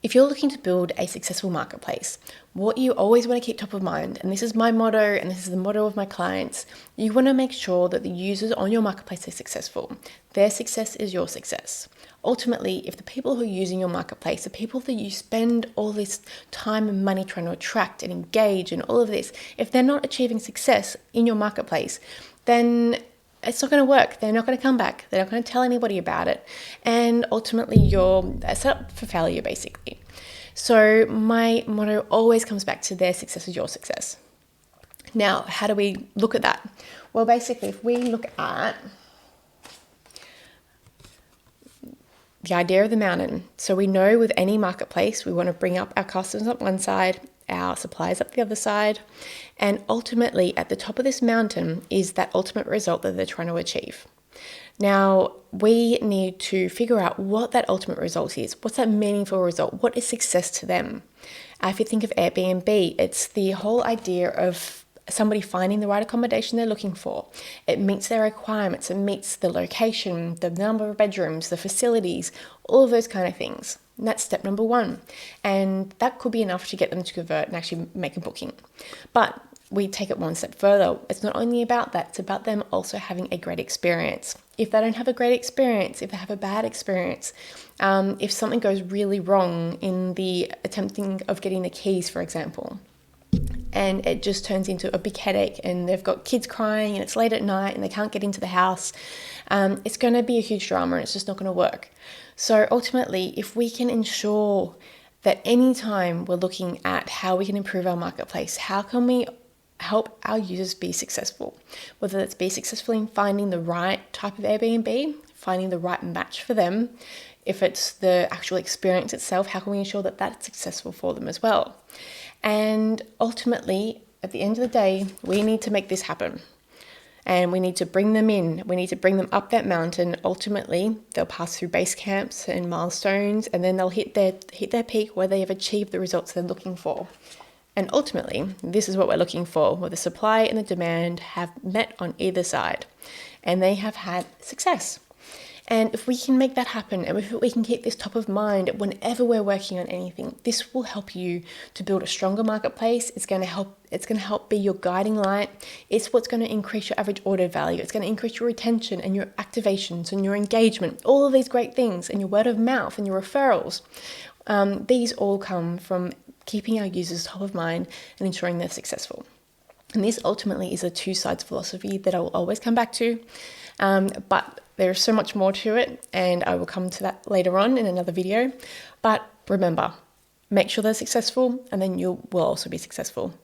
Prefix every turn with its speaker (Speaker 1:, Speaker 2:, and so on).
Speaker 1: If you're looking to build a successful marketplace, what you always want to keep top of mind, and this is my motto and this is the motto of my clients, you want to make sure that the users on your marketplace are successful. Their success is your success. Ultimately, if the people who are using your marketplace, the people that you spend all this time and money trying to attract and engage and all of this, if they're not achieving success in your marketplace, then it's not going to work. They're not going to come back. They're not going to tell anybody about it. And ultimately, you're set up for failure, basically. So my motto always comes back to their success is your success. Now, how do we look at that? Well, basically, if we look at the idea of the mountain. So we know with any marketplace, we want to bring up our customers up one side, our suppliers up the other side. And ultimately, at the top of this mountain is that ultimate result that they're trying to achieve. Now, we need to figure out what that ultimate result is. What's that meaningful result? What is success to them? If you think of Airbnb, it's the whole idea of somebody finding the right accommodation they're looking for. It meets their requirements. It meets the location, the number of bedrooms, the facilities, all of those kind of things. And that's step number one. And that could be enough to get them to convert and actually make a booking. But we take it one step further. It's not only about that, it's about them also having a great experience. If they don't have a great experience, if they have a bad experience, if something goes really wrong in the attempting of getting the keys, for example, and it just turns into a big headache and they've got kids crying and it's late at night and they can't get into the house, it's going to be a huge drama and it's just not going to work. So ultimately, if we can ensure that anytime we're looking at how we can improve our marketplace, how can we help our users be successful, whether it's be successful in finding the right type of Airbnb, finding the right match for them, if it's the actual experience itself, how can we ensure that that's successful for them as well? And ultimately, at the end of the day, we need to make this happen. And we need to bring them in. We need to bring them up that mountain. Ultimately, they'll pass through base camps and milestones, and then they'll hit their peak where they have achieved the results they're looking for. And ultimately, this is what we're looking for, where the supply and the demand have met on either side, and they have had success. And if we can make that happen, and if we can keep this top of mind whenever we're working on anything, this will help you to build a stronger marketplace. It's going to help be your guiding light. It's what's going to increase your average order value. It's going to increase your retention and your activations and your engagement, all of these great things, and your word of mouth and your referrals. These all come from keeping our users top of mind and ensuring they're successful. And this ultimately is a two-sides philosophy that I will always come back to. But there's so much more to it, and I will come to that later on in another video. But remember, make sure they're successful, and then you will also be successful.